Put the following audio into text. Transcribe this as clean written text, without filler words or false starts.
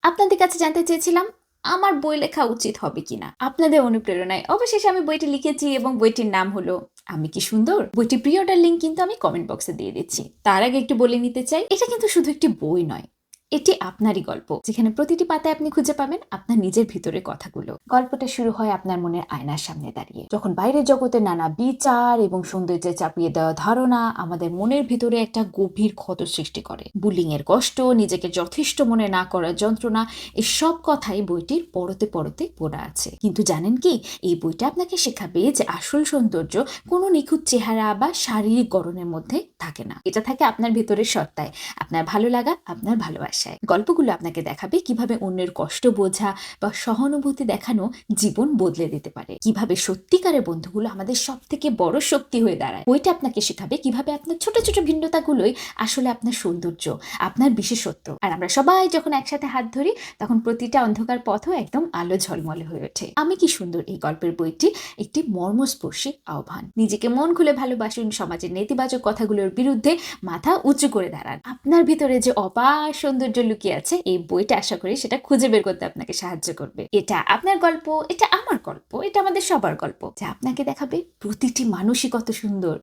আপনাদের কাছে জানতে চেয়েছিলাম আমার বই লেখা উচিত হবে কিনা। আপনাদের অনুপ্রেরণায় অবশেষে আমি বইটি লিখেছি এবং বইটির নাম হলো আমি কি সুন্দর। বইটি প্রি অর্ডার লিঙ্ক কিন্তু আমি কমেন্ট বক্সে দিয়ে দিচ্ছি। তার আগে একটু বলে নিতে চাই, এটা কিন্তু শুধু একটি বই নয়, এটি আপনারই গল্প, যেখানে প্রতিটি পাতায় আপনি খুঁজে পাবেন আপনার নিজের ভিতরের কথাগুলো। গল্পটা শুরু হয় আপনার মনের আয়নার সামনে দাঁড়িয়ে, যখন বাইরের জগতের নানা বিচার এবং সৌন্দর্যে চাপিয়ে দেওয়া ধারণা আমাদের মনের ভিতরে একটা গভীর ক্ষত সৃষ্টি করে। বুলিং এর কষ্ট, নিজেকে যথেষ্ট মনে না করার যন্ত্রণা, এই সব কথাই বইটির পরতে পরতে পড়া আছে। কিন্তু জানেন কি, এই বইটা আপনাকে শেখাবে যে আসল সৌন্দর্য কোনো নিখুঁত চেহারা বা শারীরিক গড়নের মধ্যে থাকে না, এটা থাকে আপনার ভিতরের সত্তায়, আপনার ভালো লাগা, আপনার ভালোবাসায়। গল্পগুলো আপনাকে দেখাবে কিভাবে অন্যের কষ্ট বোঝা বা সহানুভূতি দেখানো জীবন বদলে দিতে পারে, কিভাবে সত্যিকারের বন্ধুগুলো আমাদের সব থেকে বড় শক্তি হয়ে দাঁড়ায়। বইটা আপনাকে শেখাবে কিভাবে আপনার ছোট ছোট ভিন্নতাগুলোই আসলে আপনার সৌন্দর্য, আপনার বিশেষত্ব। আর আমরা সবাই যখন একসাথে হাত ধরি, তখন প্রতিটা অন্ধকার পথও একদম আলো ঝলমলে হয়ে ওঠে। আমি কি সুন্দর এই গল্পের বইটি একটি মর্মস্পর্শী আহ্বান। নিজেকে মন খুলে ভালোবাসুন, সমাজের নেতিবাচক কথাগুলোর বিরুদ্ধে মাথা উঁচু করে দাঁড়ান। আপনার ভিতরে যে অপার সৌন্দর্য লুকিয়ে আছে, এই বইটা আশা করি সেটা খুঁজে বের করতে আপনাকে সাহায্য করবে। এটা আপনার গল্প, এটা আমার গল্প, এটা আমাদের সবার গল্প, যা আপনাকে দেখাবে প্রতিটি মানুষই কত সুন্দর।